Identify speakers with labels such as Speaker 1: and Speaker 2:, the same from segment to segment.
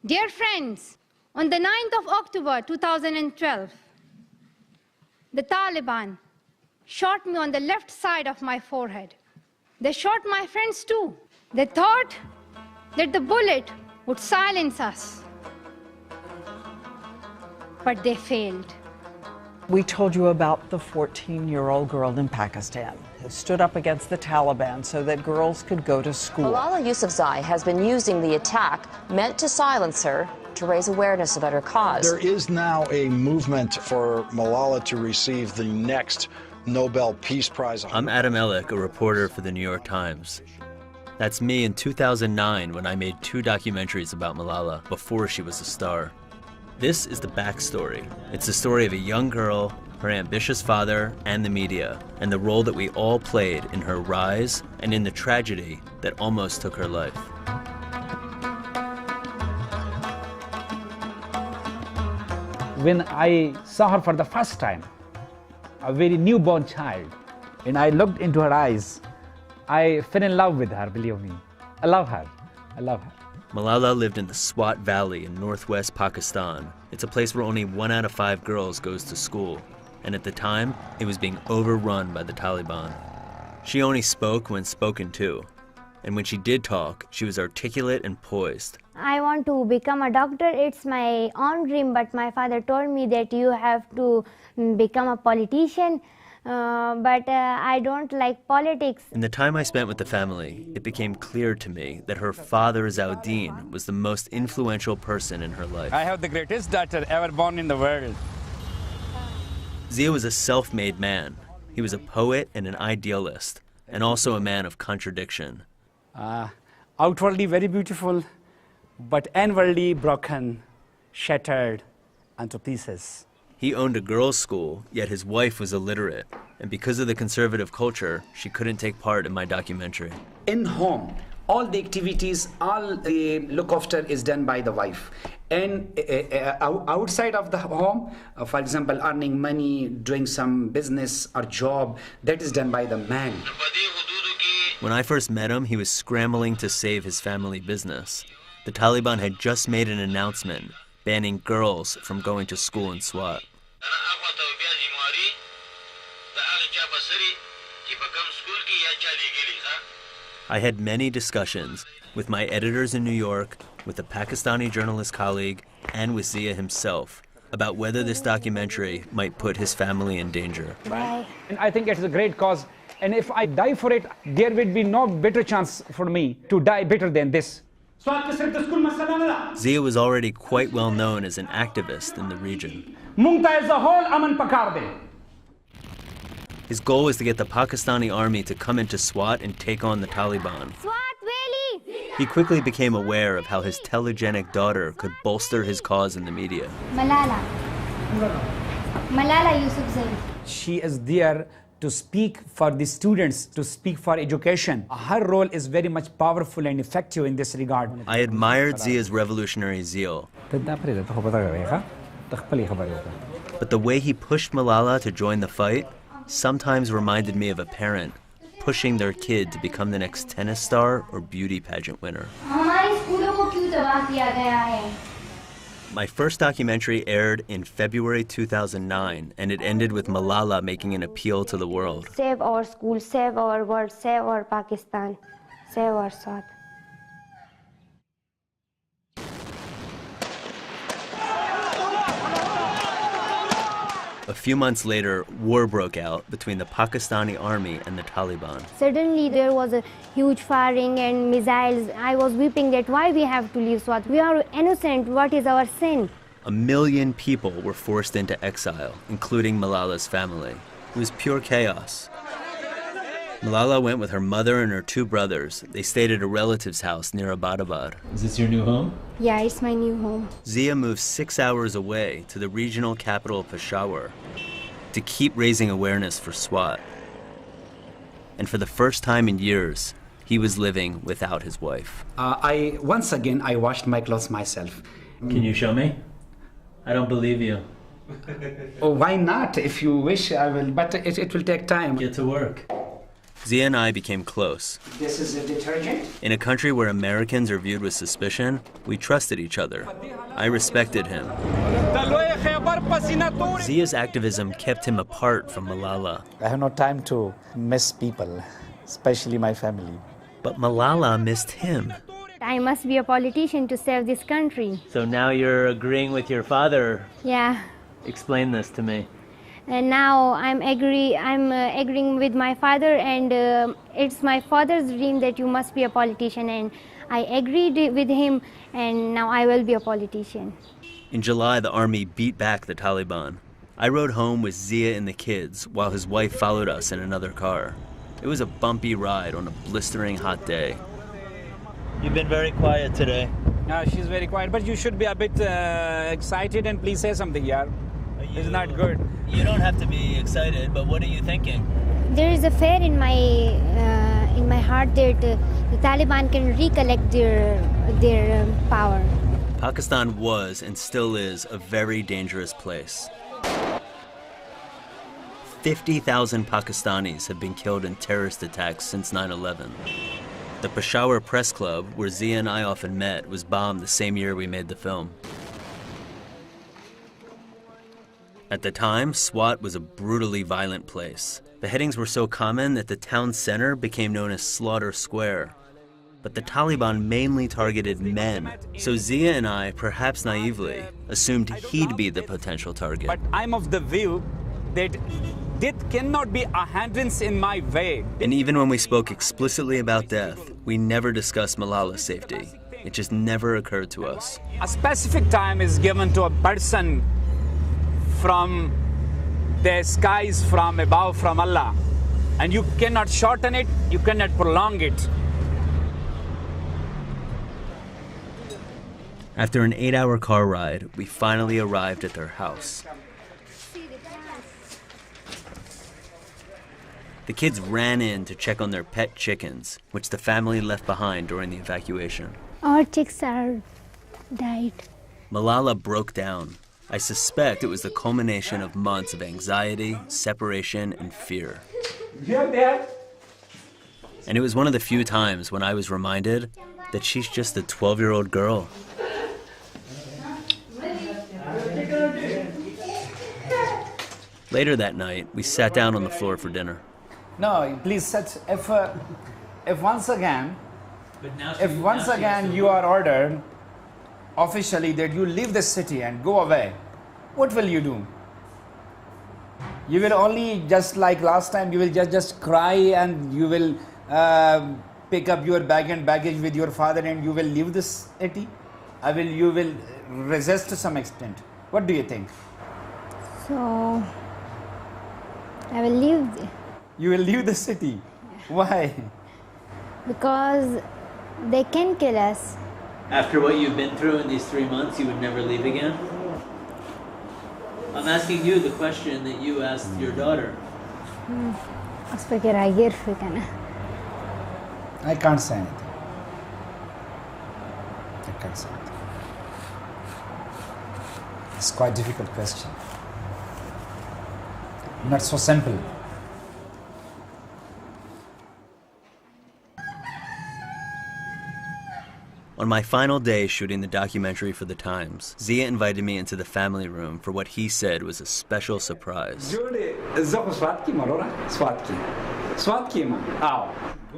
Speaker 1: Dear friends, on the 9th of October 2012, the Taliban shot me on the left side of my forehead. They shot my friends too. They thought that the bullet would silence us, but they failed.
Speaker 2: We told you about the 14-year-old girl in Pakistan who stood up against the Taliban so that girls could go to school.
Speaker 3: Malala Yousafzai has been using the attack meant to silence her to raise awareness about her cause.
Speaker 4: There is now a movement for Malala to receive the next Nobel Peace Prize.
Speaker 5: I'm Adam Ellick, a reporter for the New York Times. That's me in 2009 when I made 2 documentaries about Malala before she was a star. This is the backstory. It's the story of a young girl, her ambitious father, and the media, and the role that we all played in her rise and in the tragedy that almost took her life.
Speaker 6: When I saw her for the first time, a very newborn child, and I looked into her eyes, I fell in love with her, believe me. I love her. I love her.
Speaker 5: Malala lived in the Swat Valley in northwest Pakistan. It's a place where only 1 out of 5 girls goes to school. And at the time, it was being overrun by the Taliban. She only spoke when spoken to. And when she did talk, she was articulate and poised.
Speaker 7: I want to become a doctor. It's my own dream, but my father told me that you have to become a politician. But I don't like politics.
Speaker 5: In the time I spent with the family, it became clear to me that her father, Zawdeen, was the most influential person in her life.
Speaker 8: I have the greatest daughter ever born in the world.
Speaker 5: Zia was a self-made man. He was a poet and an idealist, and also a man of contradiction.
Speaker 8: Outwardly very beautiful, but inwardly broken, shattered into pieces.
Speaker 5: He owned a girls' school, yet his wife was illiterate. And because of the conservative culture, she couldn't take part in my documentary.
Speaker 9: In home, all the activities, all the look after is done by the wife. And outside of the home, for example, earning money, doing some business or job, that is done by the man.
Speaker 5: When I first met him, he was scrambling to save his family business. The Taliban had just made an announcement banning girls from going to school in Swat. I had many discussions with my editors in New York, with a Pakistani journalist colleague, and with Zia himself about whether this documentary might put his family in danger.
Speaker 6: Bye. And I think it is a great cause, and if I die for it, there will be no better chance for me to die better than this.
Speaker 5: Zia was already quite well known as an activist in the region. His goal was to get the Pakistani army to come into Swat and take on the Taliban. He quickly became aware of how his telegenic daughter could bolster his cause in the media.
Speaker 7: Malala Yousafzai.
Speaker 9: She is there to speak for the students, to speak for education. Her role is very much powerful and effective in this regard.
Speaker 5: I admired Zia's revolutionary zeal. But the way he pushed Malala to join the fight sometimes reminded me of a parent pushing their kid to become the next tennis star or beauty pageant winner. My first documentary aired in February 2009, and it ended with Malala making an appeal to the world.
Speaker 7: Save our school, save our world, save our Pakistan, save our South.
Speaker 5: A few months later, war broke out between the Pakistani army and the Taliban.
Speaker 7: Suddenly there was a huge firing and missiles. I was weeping that why we have to leave Swat. We are innocent. What is our sin?
Speaker 5: 1 million people were forced into exile, including Malala's family. It was pure chaos. Malala went with her mother and her 2 brothers. They stayed at a relative's house near Abbottabad. Is this your new home?
Speaker 7: Yeah, it's my new home.
Speaker 5: Zia moved 6 hours away to the regional capital, Peshawar, to keep raising awareness for Swat. And for the first time in years, he was living without his wife.
Speaker 9: Once again, I washed my clothes myself.
Speaker 5: Can you show me? I don't believe you.
Speaker 9: Oh, why not? If you wish, I will, but it will take time.
Speaker 5: Get to work. Zia and I became close.
Speaker 9: This is a detergent.
Speaker 5: In a country where Americans are viewed with suspicion, we trusted each other. I respected him. Zia's activism kept him apart from Malala.
Speaker 6: I have no time to miss people, especially my family.
Speaker 5: But Malala missed him.
Speaker 7: I must be a politician to save this country.
Speaker 5: So now you're agreeing with your father.
Speaker 7: Yeah.
Speaker 5: Explain this to me.
Speaker 7: And now I'm agreeing with my father, and it's my father's dream that you must be a politician, and I agreed with him, and now I will be a politician.
Speaker 5: In July, the army beat back the Taliban. I rode home with Zia and the kids while his wife followed us in another car. It was a bumpy ride on a blistering hot day. You've been very quiet today.
Speaker 8: She's very quiet, but you should be a bit excited and please say something, yaar. It's not good.
Speaker 5: You don't have to be excited, but what are you thinking?
Speaker 7: There is a fear in my heart that the Taliban can recollect their power.
Speaker 5: Pakistan was and still is a very dangerous place. 50,000 Pakistanis have been killed in terrorist attacks since 9/11. The Peshawar Press Club, where Zia and I often met, was bombed the same year we made the film. At the time, Swat was a brutally violent place. Beheadings were so common that the town center became known as Slaughter Square. But the Taliban mainly targeted men, so Zia and I, perhaps naively, assumed he'd be the potential target.
Speaker 8: But I'm of the view that death cannot be a hindrance in my way.
Speaker 5: And even when we spoke explicitly about death, we never discussed Malala's safety. It just never occurred to us.
Speaker 8: A specific time is given to a person from the skies, from above, from Allah. And you cannot shorten it, you cannot prolong it.
Speaker 5: After an 8-hour car ride, we finally arrived at their house. The kids ran in to check on their pet chickens, which the family left behind during the evacuation.
Speaker 7: Our chicks are died.
Speaker 5: Malala broke down. I suspect it was the culmination of months of anxiety, separation, and fear. And it was one of the few times when I was reminded that she's just a 12-year-old girl. Later that night, we sat down on the floor for dinner.
Speaker 8: No, please set, if once again you are ordered officially that you leave the city and go away, what will you do? You will only, just like last time, you will just cry and you will pick up your bag and baggage with your father and you will leave this city? You will resist to some extent. What do you think?
Speaker 7: So I will leave.
Speaker 8: You will leave the city. Why?
Speaker 7: Because they can kill us.
Speaker 5: After what you've been through in these 3 months, you would never leave again? I'm asking you the question that you asked your daughter.
Speaker 8: I can't say anything. I can't say anything. It's quite a difficult question. Not so simple.
Speaker 5: On my final day shooting the documentary for The Times, Zia invited me into the family room for what he said was a special surprise.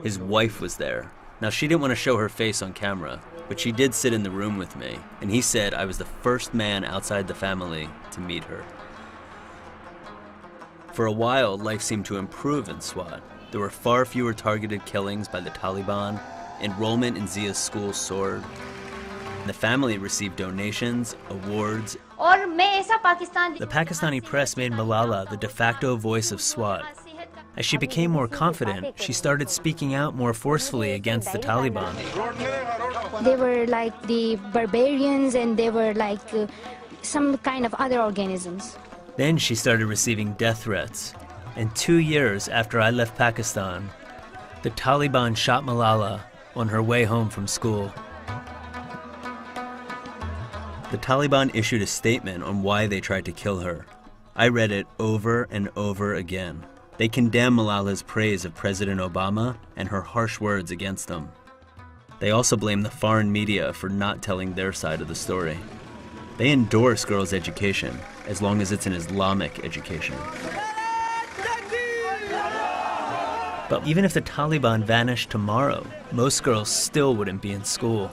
Speaker 5: His wife was there. Now, she didn't want to show her face on camera, but she did sit in the room with me, and he said I was the first man outside the family to meet her. For a while, life seemed to improve in Swat. There were far fewer targeted killings by the Taliban. Enrollment in Zia's school soared. The family received donations, awards. The Pakistani press made Malala the de facto voice of Swat. As she became more confident, she started speaking out more forcefully against the Taliban.
Speaker 1: They were like the barbarians, and they were like some kind of other organisms.
Speaker 5: Then she started receiving death threats. And 2 years after I left Pakistan, the Taliban shot Malala on her way home from school. The Taliban issued a statement on why they tried to kill her. I read it over and over again. They condemn Malala's praise of President Obama and her harsh words against him. They also blame the foreign media for not telling their side of the story. They endorse girls' education, as long as it's an Islamic education. But even if the Taliban vanished tomorrow, most girls still wouldn't be in school.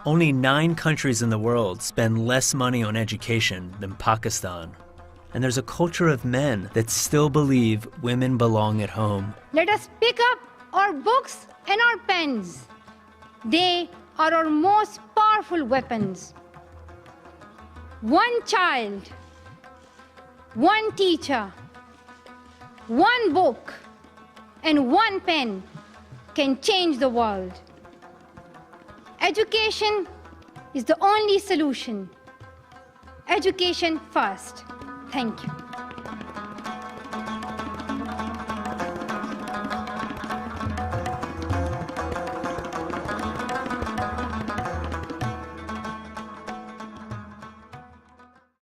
Speaker 5: Only 9 countries in the world spend less money on education than Pakistan. And there's a culture of men that still believe women belong at home.
Speaker 1: Let us pick up our books and our pens. They are our most powerful weapons. One child, one teacher, one book, and one pen can change the world. Education is the only solution. Education first. Thank you.